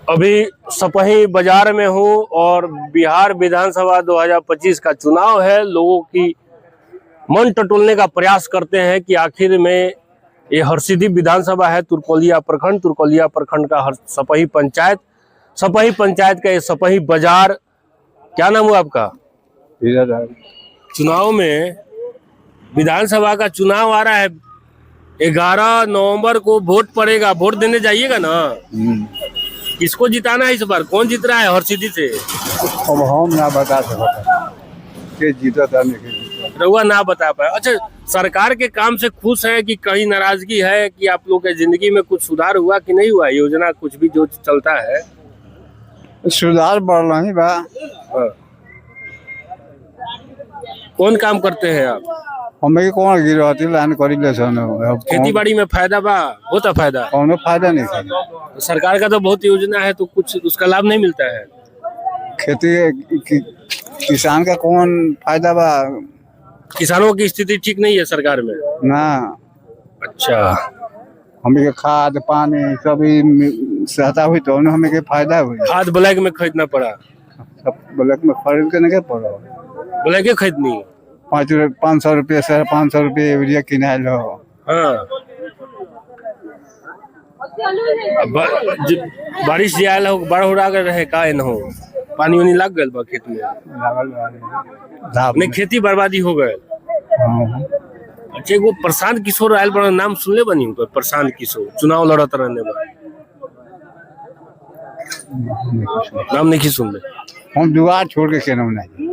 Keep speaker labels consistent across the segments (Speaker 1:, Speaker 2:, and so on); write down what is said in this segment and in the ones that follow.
Speaker 1: अभी सपही बाजार में हूँ और बिहार विधानसभा 2025 का चुनाव है। लोगों की मन टटोलने का प्रयास करते हैं कि आखिर में ये हरसिद्धि विधानसभा है, तुरकोलिया प्रखंड का सपही पंचायत का ये सपही बाजार। क्या नाम हुआ आपका? चुनाव में विधानसभा का चुनाव आ रहा है, 11 नवंबर को वोट पड़ेगा। वोट देने जाइएगा ना? किसको जिताना है इस बार? कौन जीत रहा है हरसिद्धि से?
Speaker 2: अब हम ना बता सकते के जीता था नहीं
Speaker 1: रहुआ ना बता पाए। अच्छा, सरकार के काम से खुश है कि कहीं नाराजगी है कि आप लोग के जिंदगी में कुछ सुधार हुआ कि नहीं हुआ? योजना कुछ भी जो चलता है
Speaker 2: सुधार बढ़ रहा ही बा।
Speaker 1: कौन काम करते हैं आप?
Speaker 2: हमें कौन गिरवाती लाइन करी ले सन।
Speaker 1: खेती बाड़ी में फायदा बा? होता फायदा?
Speaker 2: कौनो फायदा नहीं है।
Speaker 1: तो सरकार का तो बहुत योजना है, तो कुछ उसका लाभ नहीं मिलता है।
Speaker 2: खेती किसान का कौन फायदा बा?
Speaker 1: किसानों की स्थिति ठीक नहीं है सरकार में
Speaker 2: ना।
Speaker 1: अच्छा,
Speaker 2: हमें के खाद पानी सभी सहता हुई तो हमें के फायदा हुई।
Speaker 1: खाद ब्लैक में खरीदना पड़ा?
Speaker 2: सब ब्लैक में खरीद के नहीं पड़ा।
Speaker 1: ब्लैक ही खरीदनी?
Speaker 2: 500 रुपये 550 रुपये यूरिया किनाइल हो।
Speaker 1: हाँ, बारिश जे आयल हो, बाढ़ उड़ा कर रहे का न हो, पानी वानी लग गए बा खेत में? नहीं, खेती बर्बादी हो गए। अच्छा, वो प्रशांत किशोर आयल बड़ा, नाम सुनले बनी उनका? प्रशांत किशोर चुनाव लड़त रहने बा, नाम नहीं सुन ले।
Speaker 2: हम दुआर छोड़ के केना नहीं।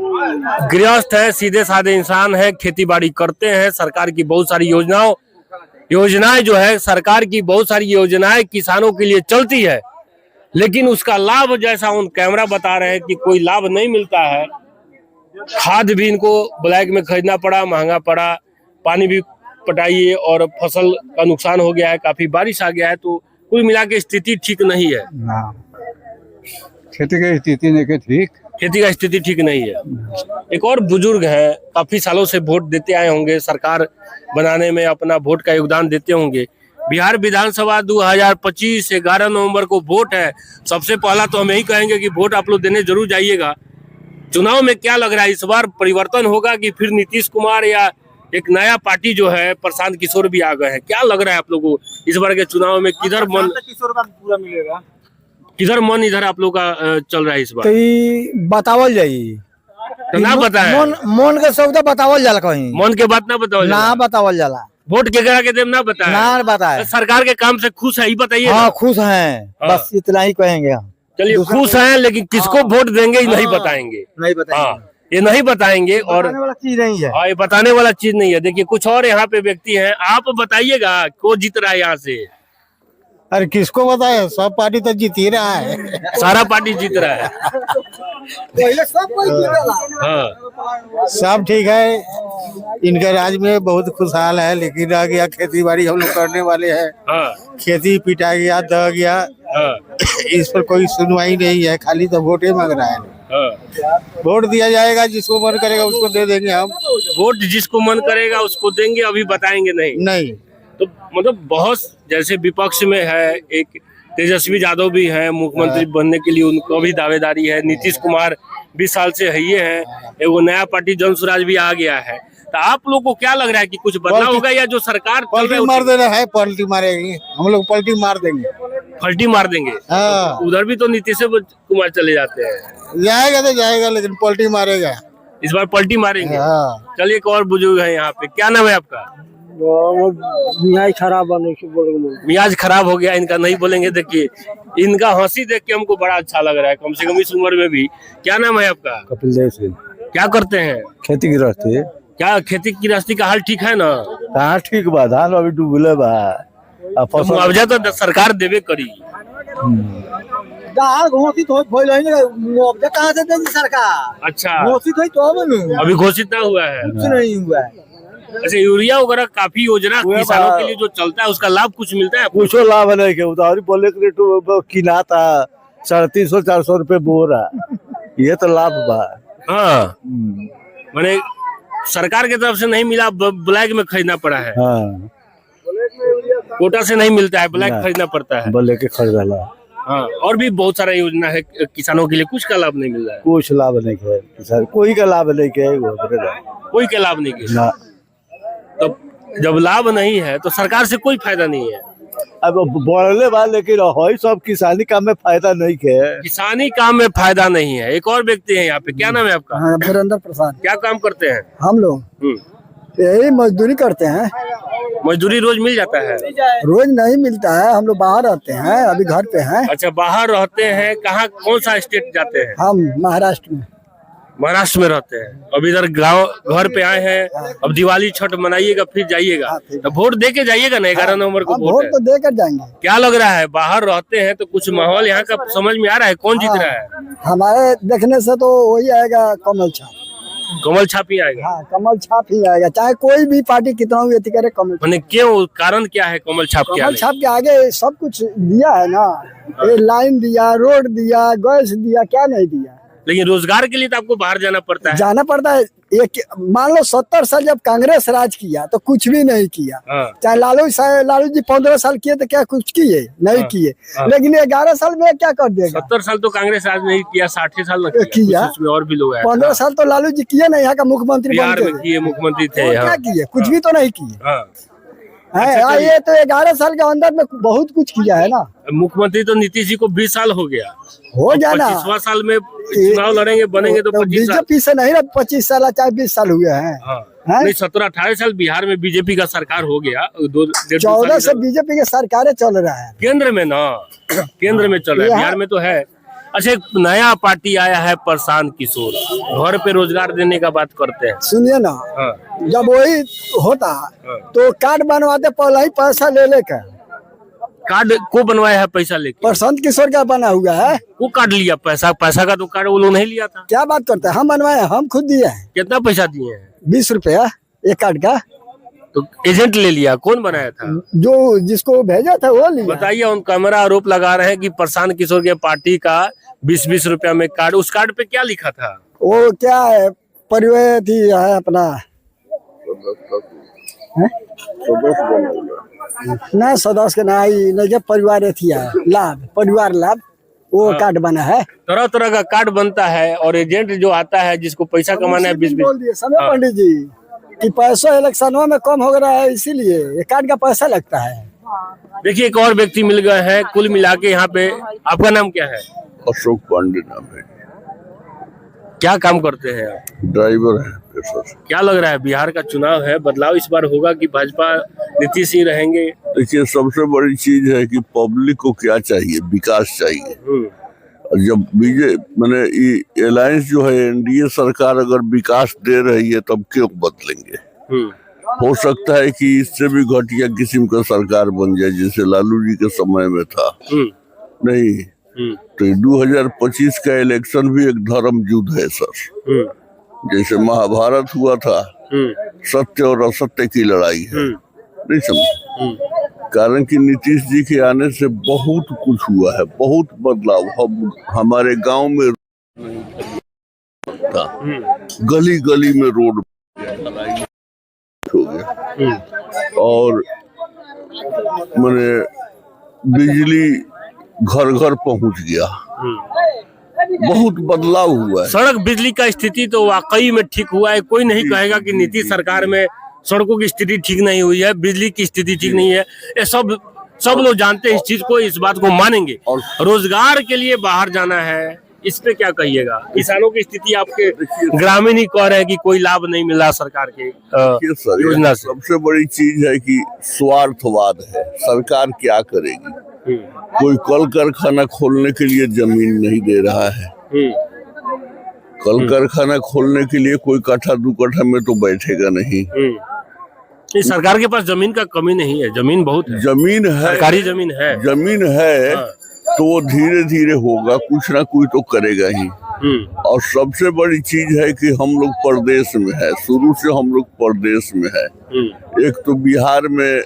Speaker 1: गृहस्थ है, सीधे साधे इंसान है, खेती बाड़ी करते हैं। सरकार की बहुत सारी योजनाएं जो है, सरकार की बहुत सारी योजनाएं किसानों के लिए चलती है, लेकिन उसका लाभ जैसा उन कैमरा बता रहे हैं कि कोई लाभ नहीं मिलता है। खाद भी इनको ब्लैक में खरीदना पड़ा, महंगा पड़ा, पानी भी पटाइए और फसल का नुकसान हो गया है, काफी बारिश आ गया है, तो कुल मिला के स्थिति ठीक नहीं है।
Speaker 2: खेती की स्थिति नहीं के ठीक,
Speaker 1: खेती का स्थिति ठीक नहीं है। एक और बुजुर्ग है, काफी सालों से वोट देते आए होंगे, सरकार बनाने में अपना वोट का योगदान देते होंगे। बिहार विधानसभा 2025 11 नवंबर को वोट है। सबसे पहला तो हम यही कहेंगे कि वोट आप लोग देने जरूर जाइएगा। चुनाव में क्या लग रहा है, इस बार परिवर्तन होगा कि फिर नीतीश कुमार या एक नया पार्टी जो है प्रशांत किशोर भी आ गए हैं? क्या लग रहा है आप लोगों को इस बार के चुनाव में? किधर मन
Speaker 2: किशोर का पूरा मिलेगा?
Speaker 1: किधर मन इधर आप लोग का चल रहा है इस बार?
Speaker 3: तो बतावल जाई
Speaker 1: तो ना बताए,
Speaker 3: मन के सौदा बतावल जाला, कहीं
Speaker 1: मन के बात ना बताओ,
Speaker 3: ना बतावल जाला।
Speaker 1: वोट केकरा के देम ना बताए,
Speaker 3: ना बताए।
Speaker 1: सरकार के काम से खुश है ही बताइए।
Speaker 3: हाँ, खुश हैं, बस इतना ही कहेंगे हम।
Speaker 1: चलिए, खुश हैं, लेकिन किसको वोट देंगे ये नहीं बताएंगे।
Speaker 3: नहीं बताएंगे।
Speaker 1: हाँ, ये नहीं बताएंगे और
Speaker 3: बताने वाला चीज नहीं है।
Speaker 1: हाँ, ये बताने वाला चीज नहीं है। देखिए, कुछ और यहाँ पे व्यक्ति हैं, आप बताइएगा कौन जीत रहा है यहाँ से?
Speaker 3: अरे किसको बताए, सब पार्टी तो जीत ही रहा है।
Speaker 1: सारा पार्टी जीत रहा है।
Speaker 3: सब कोई जीतेला।
Speaker 1: हाँ,
Speaker 3: सब ठीक है, इनके राज्य में बहुत खुशहाल है, लेकिन रह गया खेती बाड़ी हम लोग करने वाले हैं।
Speaker 1: हाँ,
Speaker 3: खेती पिटा गया, दह गया,
Speaker 1: हाँ,
Speaker 3: इस पर कोई सुनवाई नहीं है, खाली तो वोटे मांग रहा है।
Speaker 1: हाँ।
Speaker 3: वोट दिया जाएगा, जिसको मन करेगा उसको दे देंगे हम।
Speaker 1: वोट जिसको मन करेगा उसको देंगे, अभी बताएंगे नहीं।
Speaker 3: नहीं
Speaker 1: तो मतलब बहुत, जैसे विपक्ष में है एक तेजस्वी यादव भी है, मुख्यमंत्री बनने के लिए उनको भी दावेदारी है। नीतीश कुमार 20 साल से है ये है, एगो नया पार्टी जन स्वराज भी आ गया है। तो आप लोग को क्या लग रहा है कि कुछ बदलाव होगा या जो सरकार
Speaker 3: पलटी मार देना है? पलटी मारेगी, हम लोग पलटी मार देंगे।
Speaker 1: फल्टी मार देंगे?
Speaker 3: हाँ,
Speaker 1: तो उधर भी तो नीतीश कुमार चले जाते हैं।
Speaker 3: जाएगा तो जाएगा, लेकिन पलटी मारेगा।
Speaker 1: इस बार पलटी मारेंगे।
Speaker 3: हाँ।
Speaker 1: चलिए, एक और बुजुर्ग है यहाँ पे, क्या नाम है आपका?
Speaker 3: मियाज खराब
Speaker 1: मियाज खराब हो गया इनका, नहीं बोलेंगे। देखिए, इनका हंसी देख के हमको बड़ा अच्छा लग रहा है, कम से कम इस उम्र में भी। क्या नाम है आपका?
Speaker 3: कपिल देव सिंह।
Speaker 1: क्या करते हैं?
Speaker 3: खेती गृहस्थी।
Speaker 1: क्या खेती गृहस्थी का हाल ठीक है ना?
Speaker 3: हाँ, ठीक बा, धान अभी डूबले बा।
Speaker 1: तो मुआवजा तो सरकार देवे करी।
Speaker 3: दाल घोषित हो मुआवजा कहाँ से देगी सरकार?
Speaker 1: अच्छा,
Speaker 3: घोषित हुई तो
Speaker 1: अभी घोषित ना हुआ है?
Speaker 3: कुछ नहीं हुआ है।
Speaker 1: अच्छा, यूरिया वगैरह काफी योजना किसानों के लिए जो चलता है, उसका लाभ कुछ मिलता है?
Speaker 3: कुछ लाभ नहीं के उधारी बोले के रेट किना था 350-400 रुपए बोरा, ये तो लाभ बा।
Speaker 1: हाँ, मैंने सरकार की तरफ से नहीं मिला, ब्लैक में खरीदना पड़ा है।
Speaker 3: हाँ,
Speaker 1: कोटा से नहीं मिलता है, ब्लैक खरीदना पड़ता है।
Speaker 3: बोले के खरीदला।
Speaker 1: हाँ, और भी बहुत सारा योजना है किसानों के लिए, कुछ का लाभ नहीं मिल रहा है।
Speaker 3: कुछ लाभ नहीं है किसान, कोई का लाभ नहीं है
Speaker 1: कोई का लाभ नहीं किया।
Speaker 3: ना।
Speaker 1: तो जब लाभ नहीं है तो सरकार से कोई फायदा नहीं है।
Speaker 3: अब बढ़ले बा, लेकिन हई सब किसानी काम में फायदा नहीं है।
Speaker 1: किसानी काम में फायदा नहीं है। एक और व्यक्ति है यहाँ पे, क्या नाम है आपका?
Speaker 4: हाँ, वीरेंद्र प्रसाद।
Speaker 1: क्या काम करते हैं?
Speaker 4: हम लोग यही मजदूरी करते हैं।
Speaker 1: मजदूरी रोज मिल जाता है?
Speaker 4: रोज नहीं मिलता है, हम लोग बाहर रहते हैं, अभी घर पे हैं।
Speaker 1: अच्छा, बाहर रहते हैं। कहाँ, कौन सा स्टेट जाते हैं?
Speaker 4: हम महाराष्ट्र में।
Speaker 1: महाराष्ट्र में रहते हैं। अब इधर गांव घर पे आए हैं। अब दिवाली छठ मनाइएगा, फिर जाइएगा। तो वोट दे के जाइएगा ना, 11 नवंबर को वोट
Speaker 4: वोट
Speaker 1: है।
Speaker 4: तो देकर जाएंगे।
Speaker 1: क्या लग रहा है, बाहर रहते हैं तो कुछ माहौल यहाँ का समझ में आ रहा है, कौन जीत रहा है?
Speaker 4: हमारे देखने से तो वही आएगा, कमल छाप।
Speaker 1: कमल छाप ही आएगा।
Speaker 4: हाँ, कमल छाप ही आएगा, चाहे कोई भी पार्टी कितना भी अति करे, कमल छाप।
Speaker 1: मैंने क्यों, कारण क्या है कमल छाप के
Speaker 4: कमल
Speaker 1: आने?
Speaker 4: छाप के आगे सब कुछ दिया है ना, ये लाइन दिया, रोड दिया, गैस दिया, क्या नहीं दिया।
Speaker 1: लेकिन रोजगार के लिए तो आपको बाहर जाना पड़ता है।
Speaker 4: जाना पड़ता है। एक मान लो 70 साल जब कांग्रेस राज किया तो कुछ भी नहीं किया।
Speaker 1: हाँ।
Speaker 4: चाहे लालू जी 15 साल किए तो क्या कुछ किए? नहीं किए। लेकिन 11 साल में क्या कर देगा?
Speaker 1: 70 साल तो कांग्रेस आज नहीं किया, 60 साल न
Speaker 4: किया।
Speaker 1: कुछ उसमें और भी लोग आए।
Speaker 4: 15 साल तो लालू जी किए नहीं, यहाँ का मुख्यमंत्री
Speaker 1: बिहार
Speaker 4: बन
Speaker 1: में
Speaker 4: के।
Speaker 1: किए, मुख्यमंत्री थे।
Speaker 4: और
Speaker 1: हाँ।
Speaker 4: क्या किए? कुछ भी तो नहीं किए।
Speaker 1: हाँ।
Speaker 4: है, ये तो 11 साल के अंदर में बहुत कुछ किया है ना।
Speaker 1: मुख्यमंत्री तो नीतीश जी को 20 साल हो गया।
Speaker 4: हो जाना
Speaker 1: 25वां साल में चुनाव लड़ेंगे, बनेंगे तो 25 साल।
Speaker 4: बीजेपी से नहीं ना 25 साल चाहे 20 साल हुए हैं।
Speaker 1: हाँ।
Speaker 4: हैं?
Speaker 1: नहीं, 17-18 साल बिहार में बीजेपी का सरकार हो गया।
Speaker 4: 14 से बीजेपी के सरकारें चल रहा है।
Speaker 1: केंद्र में ना, केंद्र में चल रहा है, बिहार में तो है। अच्छा, एक नया पार्टी आया है, प्रशांत किशोर, घर पे रोजगार देने का बात करते हैं।
Speaker 4: सुनिए ना,
Speaker 1: हाँ।
Speaker 4: जब वही होता तो कार्ड बनवाते, पहले ही पैसा ले लेकर।
Speaker 1: कार्ड को बनवाया है पैसा लेके?
Speaker 4: प्रशांत किशोर का बना हुआ है।
Speaker 1: वो कार्ड लिया, पैसा का तो कार्ड वो लोग नहीं लिया था।
Speaker 4: क्या बात करते हैं? हम बनवाए, हम खुद दिए हैं।
Speaker 1: कितना पैसा दिए हैं?
Speaker 4: 20 रुपया एक कार्ड का।
Speaker 1: तो एजेंट ले लिया, कौन बनाया था?
Speaker 4: जो जिसको भेजा था वो लिया।
Speaker 1: बताइए, उन कैमरा आरोप लगा रहे हैं कि प्रशांत किशोर के पार्टी का 20-20 रुपया में कार्ड। उस कार्ड पे क्या लिखा था?
Speaker 4: वो क्या है, परिवार थी है अपना ना, सदस्य के ना ही नहीं के परिवार थी है, लाभ, परिवार लाभ, वो कार्ड बना है।
Speaker 1: तरह तरह का कार्ड बनता है और एजेंट जो आता है जिसको पैसा कमाना है 20-20।
Speaker 4: बोल दिए समय पंडित जी कि पैसा इलेक्शनों में कम हो रहा है, इसीलिए ये कार्ड का पैसा लगता है।
Speaker 1: देखिए, एक और व्यक्ति मिल गए हैं। कुल मिला के यहाँ पे, आपका नाम क्या है?
Speaker 5: अशोक पांडे नाम है।
Speaker 1: क्या काम करते हैं आप?
Speaker 5: ड्राइवर है पेशा से।
Speaker 1: क्या लग रहा है, बिहार का चुनाव है, बदलाव इस बार होगा कि भाजपा नीतीश ही रहेंगे?
Speaker 5: देखिए, सबसे बड़ी चीज है कि पब्लिक को क्या चाहिए, विकास चाहिए। और जब मैंने अलायंस जो है, एनडीए सरकार अगर विकास दे रही है तब क्यों बदलेंगे? हो सकता है कि इससे भी घटिया किस्म का सरकार बन जाए, जैसे लालू जी के समय में था। नहीं तो 2025 का इलेक्शन भी एक धर्म युद्ध है सर। जैसे महाभारत हुआ था, सत्य और असत्य की लड़ाई है। नहीं समझ? कारण कि नीतीश जी के आने से बहुत कुछ हुआ है, बहुत बदलाव। हमारे गांव में था, गली गली में रोड हो गया, और मैंने बिजली घर घर पहुंच गया। बहुत बदलाव हुआ है।
Speaker 1: सड़क बिजली का स्थिति तो वाकई में ठीक हुआ है। कोई नहीं कहेगा कि नीतीश सरकार में सड़कों की स्थिति ठीक नहीं हुई है, बिजली की स्थिति ठीक नहीं है। ये सब लोग जानते हैं इस चीज को, इस बात को मानेंगे। और रोजगार के लिए बाहर जाना है, इस पे क्या कहिएगा? किसानों की स्थिति आपके ग्रामीण ही कह रहे हैं कि कोई लाभ नहीं मिला सरकार के योजना से।
Speaker 5: सबसे बड़ी चीज है कि स्वार्थवाद है। सरकार क्या करेगी? कोई कल कारखाना खोलने के लिए जमीन नहीं दे रहा है। कल कारखाना खोलने के लिए कोई कट्ठा 2 कट्ठा में तो बैठेगा नहीं।
Speaker 1: इस सरकार के पास जमीन का कमी नहीं है, जमीन बहुत है,
Speaker 5: जमीन है,
Speaker 1: सरकारी जमीन है।
Speaker 5: जमीन है तो वो धीरे धीरे होगा, कुछ ना कुछ तो करेगा ही। और सबसे बड़ी चीज है कि हम लोग प्रदेश में है, शुरू से हम लोग प्रदेश में है। एक तो बिहार में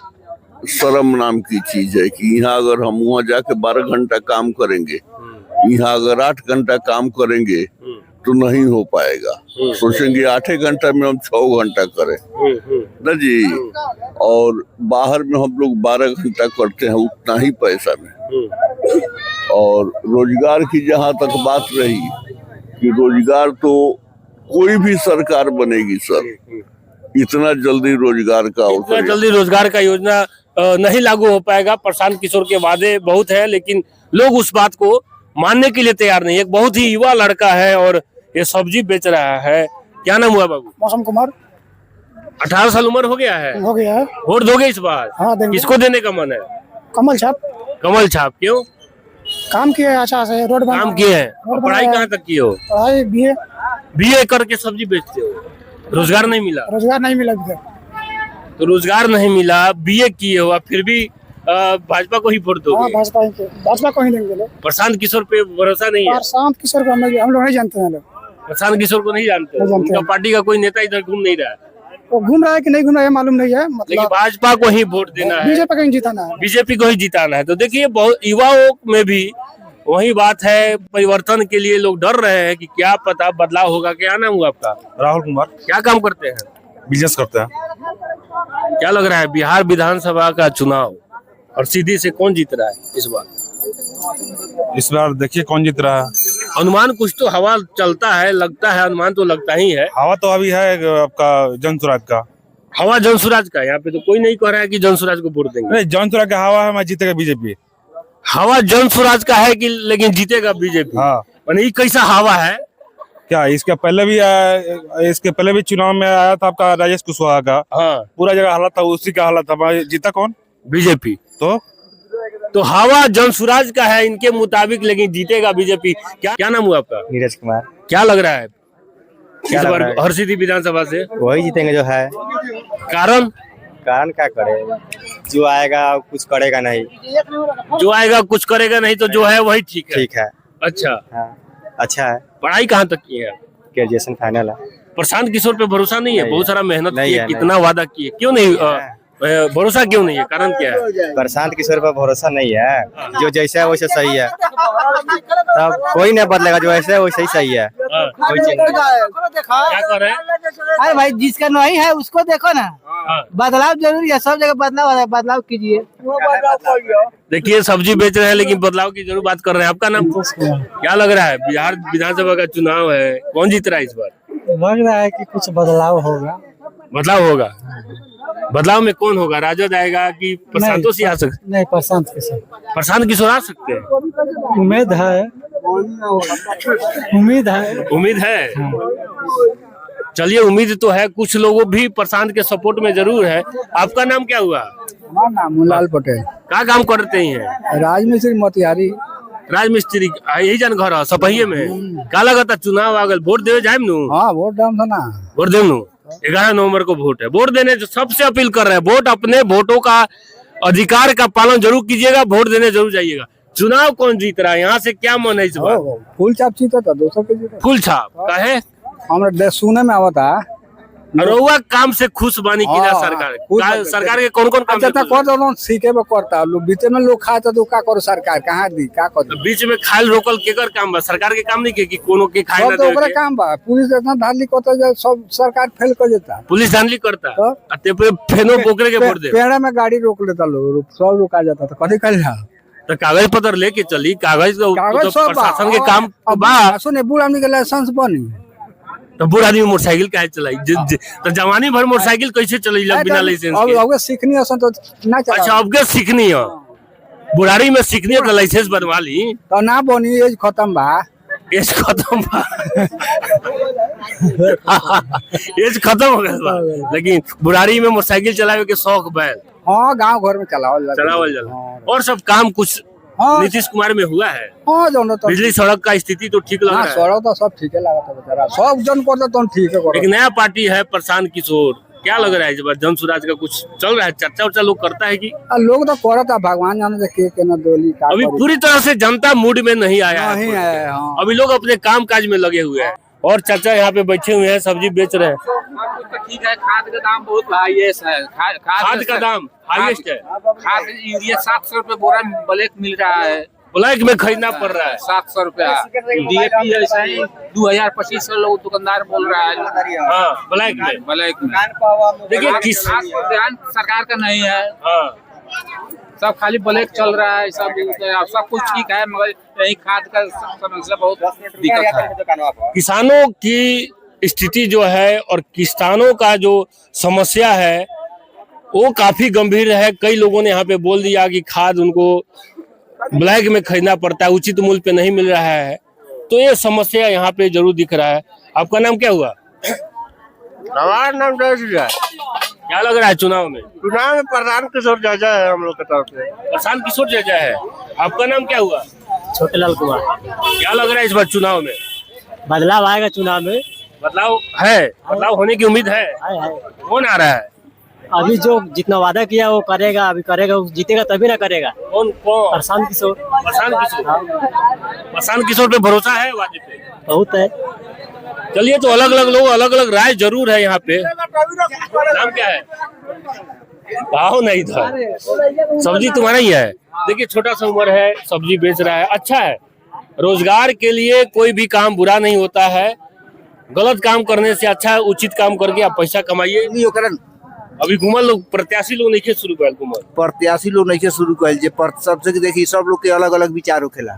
Speaker 5: शर्म नाम की चीज है कि यहाँ अगर हम वहाँ जाके 12 घंटा काम करेंगे, यहाँ अगर 8 घंटा काम करेंगे तो नहीं हो पाएगा। सोचेंगे 8 घंटा में हम 6 घंटा करें ना जी। और बाहर में हम लोग 12 घंटा करते हैं उतना ही पैसा में। और रोजगार की जहां तक बात रही कि रोजगार तो कोई भी सरकार बनेगी सर, इतना जल्दी रोजगार का
Speaker 1: इतना
Speaker 5: अवसर
Speaker 1: जल्दी रोजगार का योजना नहीं लागू हो पाएगा। प्रशांत किशोर के वादे बहुत है, लेकिन लोग उस बात को मानने के लिए तैयार नहीं। एक बहुत ही युवा लड़का है और ये सब्जी बेच रहा है। क्या नाम हुआ बाबू?
Speaker 6: मौसम कुमार।
Speaker 1: 18 साल उम्र हो गया है।
Speaker 6: हो गया है।
Speaker 1: वोट दोगे इस बार?
Speaker 6: हाँ, देंगे।
Speaker 1: किसको देने का मन है?
Speaker 6: कमल छाप।
Speaker 1: कमल छाप। क्यों?
Speaker 6: काम किए अच्छा से, रोड बना
Speaker 1: काम किए हैं।
Speaker 6: रोड
Speaker 1: और पढ़ाई
Speaker 6: बनाया।
Speaker 1: कहाँ तक की हो?
Speaker 6: पढ़ाई बीए।
Speaker 1: बीए करके सब्जी बेचते हो, रोजगार नहीं मिला?
Speaker 6: रोजगार नहीं मिला अभी तक।
Speaker 1: तो रोजगार नहीं मिला, बीए किए हो, अब फिर भी भाजपा को ही वोट
Speaker 6: हाँ,
Speaker 1: दोगे?
Speaker 6: भाजपा को ही देंगे लोग।
Speaker 1: प्रशांत किशोर पे भरोसा नहीं है?
Speaker 6: प्रशांत किशोर को हम लोग नहीं जानते हैं लोग।
Speaker 1: प्रशांत किशोर को नहीं जानते?
Speaker 6: नहीं जानते
Speaker 1: उनका
Speaker 6: हैं।
Speaker 1: पार्टी का कोई नेता इधर घूम नहीं रहा है,
Speaker 6: वो घूम रहा है कि नहीं घूम रहा है मालूम नहीं है।
Speaker 1: लेकिन
Speaker 6: मतलब
Speaker 1: भाजपा को ही वोट देना है,
Speaker 6: बीजेपी को ही जीताना है।
Speaker 1: बीजेपी को ही जिताना है। तो देखिए, बहुत युवाओं में भी वही बात है, परिवर्तन के लिए लोग डर रहे हैं कि क्या पता बदलाव होगा। क्या नाम हुआ आपका?
Speaker 7: राहुल कुमार।
Speaker 1: क्या काम करते हैं?
Speaker 7: बिजनेस करते हैं।
Speaker 1: क्या लग रहा है बिहार विधानसभा का चुनाव और सीधी से कौन जीत रहा है इस बार?
Speaker 7: इस बार देखिए कौन जीत रहा है।
Speaker 1: अनुमान कुछ तो हवा चलता है, लगता है, अनुमान तो लगता ही है।
Speaker 7: हवा तो अभी है आपका जनसुराज का।
Speaker 1: हवा जनसुराज का। यहाँ पे तो कोई नहीं कह रहा है कि जनसुराज को वोट देंगे।
Speaker 7: नहीं, जनसुराज का हवा है, मैं जीतेगा बीजेपी।
Speaker 1: हवा जनसुराज का है कि लेकिन जीतेगा बीजेपी?
Speaker 7: हाँ।
Speaker 1: यानी कैसा हवा है?
Speaker 7: क्या इसके पहले भी चुनाव में आया था आपका राजेश कुशवाहा का।
Speaker 1: हाँ,
Speaker 7: पूरा जगह हालत था उसी का हालत था, जीता कौन?
Speaker 1: बीजेपी। तो हवा जनसुराज का है इनके मुताबिक, लेकिन जीतेगा बीजेपी। क्या नाम हुआ आपका?
Speaker 8: नीरज कुमार।
Speaker 1: क्या लग रहा है
Speaker 8: क्या
Speaker 1: इस
Speaker 8: लग
Speaker 1: बार
Speaker 8: रहा है?
Speaker 1: हरसिद्धि विधानसभा से?
Speaker 8: वही जीतेंगे जो है।
Speaker 1: कारण?
Speaker 8: कारण क्या करे, जो आएगा कुछ करेगा नहीं।
Speaker 1: जो आएगा कुछ करेगा नहीं, तो जो है वही ठीक है।
Speaker 8: ठीक है।
Speaker 1: अच्छा,
Speaker 8: हाँ, अच्छा है।
Speaker 1: पढ़ाई कहाँ तक की है?
Speaker 8: ग्रेजुएशन फाइनल है।
Speaker 1: प्रशांत किशोर पे भरोसा नहीं है?
Speaker 8: नहीं
Speaker 1: बहुत
Speaker 8: है।
Speaker 1: सारा मेहनत
Speaker 8: नहीं
Speaker 1: किए,
Speaker 8: है,
Speaker 1: कितना वादा किए, क्यों नहीं भरोसा क्यों नहीं है? कारण क्या है?
Speaker 8: प्रशांत किशोर पर भरोसा नहीं है। जो जैसा है वैसे सही है, तब कोई नहीं बदलेगा। जो ऐसे है वैसे ही सही है। कोई चेंज नहीं।
Speaker 1: क्या कर रहे हैं?
Speaker 9: अरे भाई, जिसका नहीं है उसको देखो ना।
Speaker 1: हाँ।
Speaker 9: बदलाव जरूरी है, सब जगह बदलाव हो रहा है, बदलाव कीजिए।
Speaker 1: देखिए, सब्जी बेच रहे हैं लेकिन बदलाव की जरूर बात कर रहे हैं। आपका नाम? क्या लग रहा है बिहार विधानसभा का चुनाव है, कौन जीत रहा है इस बार?
Speaker 4: लग रहा है कि कुछ बदलाव होगा।
Speaker 1: बदलाव होगा। बदलाव में कौन होगा? राजद आएगा कि प्रशांत से आ सकते?
Speaker 4: नहीं, प्रशांत किशोर।
Speaker 1: प्रशांत किशोर आ सकते हैं?
Speaker 4: उम्मीद है।
Speaker 1: उम्मीद है। चलिए, उम्मीद तो है। कुछ लोगों भी प्रशांत के सपोर्ट में जरूर है। आपका नाम क्या हुआ?
Speaker 4: हमारा नाम मुलाल पटेल।
Speaker 1: क्या काम करते हैं?
Speaker 4: राजमिस्त्री मोतिहारी।
Speaker 1: राजमिस्त्री। यही जन घर है सपहिये में। क्या लगता चुनाव आ गए, वोट देवे जाए नु?
Speaker 4: हाँ, वोट डाम था ना।
Speaker 1: वोट दे नु। 11 नवंबर को वोट है। वोट देने सबसे अपील कर रहे हैं, वोट अपने वोटों का अधिकार का पालन जरूर कीजिएगा, वोट देने जरूर जाइएगा। चुनाव कौन जीत रहा है, यहाँ से क्या मन है इस बार?
Speaker 4: फूल छाप जीता था 200 के जीता।
Speaker 1: फुल छाप का है?
Speaker 4: हमरा सुने में आवता।
Speaker 1: रउआ काम से खुश बानी की ना सरकार? सरकार के कौन कौन काम
Speaker 4: अच्छा
Speaker 1: देते
Speaker 4: तो कर दो सीखे में करता लोग बीच में लोग खाता तो का करो सरकार कहाँ दी का कर
Speaker 1: हैं? बीच में खाल रोकल केकर काम बा? सरकार के काम नहीं के कि कोनो के खाए ना
Speaker 4: सब तो
Speaker 1: देवे
Speaker 4: ओकरा
Speaker 1: के?
Speaker 4: काम बा। पुलिस इतना धांधली करता जो सब सरकार फेल कर देता।
Speaker 1: पुलिस धांधली करता
Speaker 4: तो?
Speaker 1: अते पे फेनो पोकरे के वोट दे।
Speaker 4: पेड़ा में गाड़ी रोक लेता लोग, सब रोका जाता तो कभी कर
Speaker 1: तो कागज पत्र लेके चली, कागज तो
Speaker 4: सब
Speaker 1: प्रशासन के काम बा।
Speaker 4: सुने बूढ़ आदमी के लाइसेंस बनी
Speaker 1: तो बूढ़ आदमी मोटरसाइकिल काहे चलाई? तो जवानी भर मोटरसाइकिल कैसे चलाई बिना लाइसेंस के?
Speaker 4: अब सीखनी है तो ना चला।
Speaker 1: अच्छा, अब के सीखनी है? बुढ़ारी में सीखनी है तो लाइसेंस बनवा ली।
Speaker 4: तो ना बनी, एज खत्म बा।
Speaker 1: एज खत्म बा। एज खत्म हो गया बा। लेकिन बुढ़ारी में मोटरसाइकिल चलावे के शौक बैल
Speaker 4: हाँ, गांव घर में चलावल
Speaker 1: जाला। और सब काम कुछ
Speaker 4: हाँ।
Speaker 1: नीतीश कुमार में हुआ है?
Speaker 4: हाँ, दोनों तो
Speaker 1: बिजली सड़क का स्थिति तो ठीक लग रहा है।
Speaker 4: सड़क तो सब ठीक है लगा था बेचारा, सब जन करता तो ठीक है
Speaker 1: एक नया पार्टी है प्रशांत किशोर। क्या लग रहा है इस बार जनसुराज का कुछ चल रहा है? चर्चा उर्चा लोग करता है कि
Speaker 4: लोग तो करता, भगवान जाने के ना दोली का
Speaker 1: अभी पूरी तरह से जनता मूड में नहीं आया
Speaker 4: नहीं
Speaker 1: है?
Speaker 4: है। हाँ।
Speaker 1: अभी लोग अपने काम काज में लगे हुए हैं। और चाचा यहाँ पे बैठे हुए हैं, सब्जी बेच रहे हैं।
Speaker 10: ठीक है, खाद का दाम बहुत हाईएस्ट है।
Speaker 1: खाद का दाम हाईएस्ट है।
Speaker 10: खाद यूरिया 700 रुपए बोरा ब्लैक मिल रहा है।
Speaker 1: ब्लैक में खरीदना पड़ रहा है
Speaker 10: 700 रुपया। डीएपी ऐसा ही 2000-2500 लोग दुकानदार बोल रहा है।
Speaker 1: हाँ, ब्लैक में।
Speaker 10: ब्लैक में।
Speaker 1: देखिए किस
Speaker 10: ध्यान सरकार का नहीं है।
Speaker 1: हाँ,
Speaker 10: सब खाली ब्लैक चल रहा है, सब कुछ ठीक है, मगर यही खाद का समस्या बहुत दिक्कत है।
Speaker 1: किसानों की स्थिति जो है और किसानों का जो समस्या है वो काफी गंभीर है। कई लोगों ने यहाँ पे बोल दिया कि खाद उनको ब्लैक में खरीदना पड़ता है, उचित मूल्य पे नहीं मिल रहा है, तो ये समस्या यहाँ पे जरूर दिख रहा है। आपका नाम क्या हुआ?
Speaker 3: हमारा नाम
Speaker 1: क्या लग रहा है चुनाव में?
Speaker 3: चुनाव में प्रधान किशोर चाचा है हम लोग के तरफ से।
Speaker 1: प्रशांत किशोर चाचा है। आपका नाम क्या हुआ?
Speaker 8: छोटेलाल कुमार।
Speaker 1: क्या लग रहा है इस बार चुनाव में?
Speaker 8: बदलाव आएगा चुनाव में।
Speaker 1: बदलाव है, बदलाव होने की उम्मीद है। कौन आ रहा है?
Speaker 8: अभी जो जितना वादा किया वो करेगा, अभी करेगा, जीतेगा तभी ना करेगा।
Speaker 1: कौन?
Speaker 8: प्रशांत किशोर।
Speaker 1: प्रशांत किशोर पे भरोसा है वादे पे?
Speaker 8: बहुत है।
Speaker 1: चलिए, तो अलग अलग लोग अलग अलग राय जरूर है यहाँ पे। नाम क्या है? भाव नहीं था, सब्जी तुम्हारा ही है। देखिए, छोटा सा उम्र है, सब्जी बेच रहा है, अच्छा है। रोजगार के लिए कोई भी काम बुरा नहीं होता है। गलत काम करने से अच्छा है उचित काम करके आप पैसा कमाइए। अभी घूमल लोग, प्रत्याशी लोग नहीं शुरू कर घूमल,
Speaker 3: प्रत्याशी लोग नहीं शुरू कर सबसे देखिए, सब लोग के अलग अलग विचार होखेला।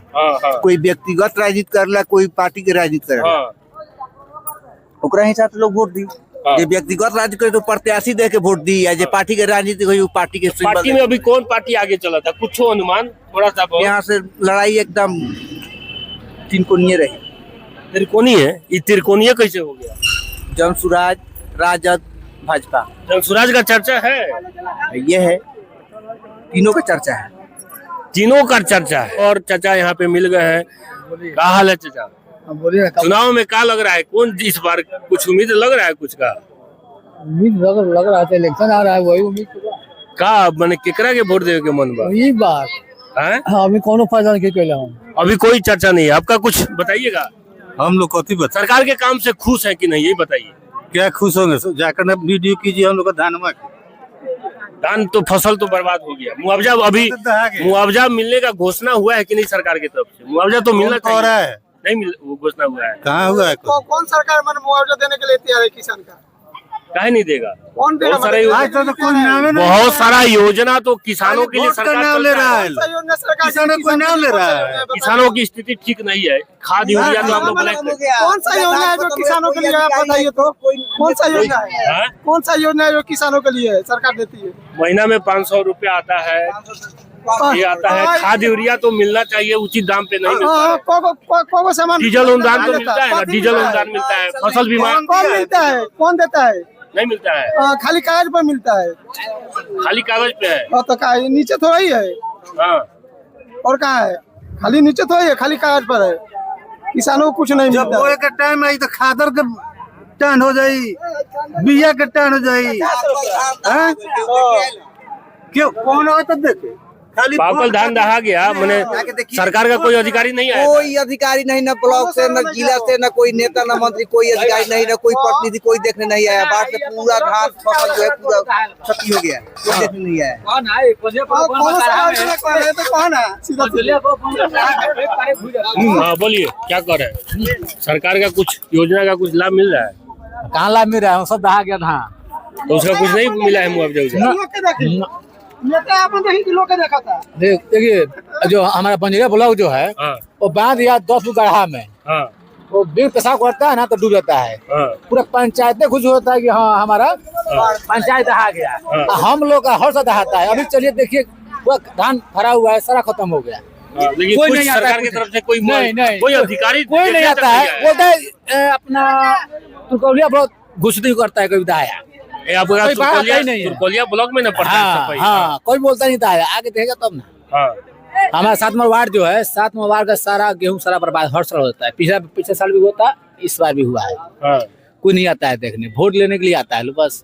Speaker 3: कोई व्यक्तिगत राजनीति करेला, कोई पार्टी के राजनीति करेला, ओकरा हिसाब से लोग वोट दी। जे व्यक्तिगत राजनीति करे तो प्रत्याशी दे के वोट दी, या जे पार्टी के राजनीति कोई पार्टी के सिंबल।
Speaker 1: पार्टी में अभी कौन पार्टी आगे चला था? कुछ अनुमान थोड़ा सा?
Speaker 3: यहाँ से लड़ाई एकदम तिरकोनीय रही।
Speaker 1: त्रिकोणीय है? ये त्रिकोणीय कैसे हो गया?
Speaker 3: जनसुराज, राजद, भाजपा।
Speaker 1: जनसुराज का चर्चा है,
Speaker 3: ये है, तीनों का चर्चा है।
Speaker 1: तीनों का चर्चा है। और चाचा यहाँ पे मिल गए हैं। क्या हाल है चाचा?
Speaker 4: बोलिए।
Speaker 1: चुनाव में क्या लग रहा है? कौन इस बार कुछ उम्मीद लग रहा है? कुछ का
Speaker 4: उम्मीद लग रहा था, इलेक्शन आ रहा है, वही उम्मीद
Speaker 1: का मैंने केकरा के वोट देवे के मन बा?
Speaker 4: यही बात
Speaker 1: है।
Speaker 4: अभी कोनो फायदा नहीं कैला हम।
Speaker 1: अभी कोई चर्चा नहीं है। आपका कुछ बताइएगा।
Speaker 3: हम लोग कथी बता,
Speaker 1: सरकार के काम से खुश है कि नहीं, यही बताइए।
Speaker 3: क्या खुश होंगे? जाकर ना वीडियो कीजिए हम लोग का धान।
Speaker 1: धान तो फसल तो बर्बाद हो गया। मुआवजा अभी मुआवजा मिलने का घोषणा हुआ है कि नहीं सरकार की तरफ से? मुआवजा तो मिलना चाहिए, नहीं मिल, वो घोषणा हुआ है।
Speaker 3: कहाँ हुआ है?
Speaker 6: कौन सरकार मुआवजा देने के लिए तैयार है किसान का?
Speaker 1: काहे नहीं देगा?
Speaker 6: कौन देगा?
Speaker 1: बहुत सारा योजना तो किसानों के लिए सरकार
Speaker 3: ले रहा है।
Speaker 1: किसानों की स्थिति ठीक नहीं है। खाद यूरिया तो आप लोग
Speaker 6: कौन सा योजना है जो किसानों के लिए है? आप बताइए तो, कौन सा योजना है? कौन सा योजना है जो किसानों के लिए सरकार देती है?
Speaker 1: महीना में 500 रुपया आता है, ये आता है। खाद यूरिया तो मिलना चाहिए, उचित दाम पे नहीं मिलता है। डीजल अनुदान तो मिलता है ना, डीजल अनुदान मिलता है। फसल बीमा
Speaker 6: कौन मिलता है? कौन देता है?
Speaker 1: नहीं मिलता है,
Speaker 6: खाली कागज पर मिलता है।
Speaker 1: खाली कागज पे है।
Speaker 6: तो का नीचे थोड़ा ही है।
Speaker 1: हाँ,
Speaker 6: और कहाँ है? खाली नीचे थोड़ा ही है, खाली कागज पर है। किसानों को कुछ नहीं
Speaker 3: जब
Speaker 6: मिलता।
Speaker 3: बोए के टाइम आई तो खादर के टर्न हो जाई, बिया के टर्न हो जाई। क्यों कौन हो तब देखे
Speaker 1: पाकल धान दहा गया। मैंने सरकार का कोई अधिकारी नहीं आया?
Speaker 9: कोई अधिकारी नहीं, न ब्लॉक से, न जिला से, न कोई नेता, न मंत्री, कोई अधिकारी नहीं, न कोई प्रतिनिधि, कोई देखने नहीं आया। बाढ़ से पूरा धान फसल जो है पूरा क्षति हो गया, कोई देखने नहीं आया।
Speaker 1: हाँ, बोलिए, क्या कर रहे हैं? सरकार का कुछ योजना का कुछ लाभ मिल रहा है?
Speaker 9: कहाँ लाभ मिल रहा है? सब दहा गया धान,
Speaker 1: तो उसका कुछ नहीं मिला है मुआवजा?
Speaker 9: देखिए जो हमारा बंजरिया ब्लॉक जो है वो बांध या 10 गड्ढा में वो बिग पेशाब करता है ना तो डूब जाता है। पूरा पंचायतें खुश होता है कि हाँ हमारा पंचायत दहा गया। हम लोग का हर्ष दहाता है। अभी चलिए देखिए वो धान भरा हुआ है, सारा खत्म हो गया।
Speaker 1: लेकिन
Speaker 9: कोई
Speaker 1: कुछ
Speaker 9: नहीं आता
Speaker 1: सरकार की तरफ से कोई
Speaker 9: नहीं,
Speaker 1: कोई अधिकारी
Speaker 9: कोई नहीं आता है। बोलता है अपना तुरकौलिया बहुत घुसती करता है, कोई दाया
Speaker 1: आपका
Speaker 9: कोई बात ही नहीं है।
Speaker 1: तुरकोलिया ब्लॉक में ना पड़ता है।
Speaker 9: हाँ, कोई बोलता नहीं था, आगे देखेगा तब ना। हमारा 7वां वार्ड जो है, 7वां वार्ड का सारा गेहूं सारा बर्बाद हर साल होता है। पिछले साल भी हुआ था, इस बार भी हुआ है। कोई नहीं आता है देखने, वोट लेने के लिए आता है बस।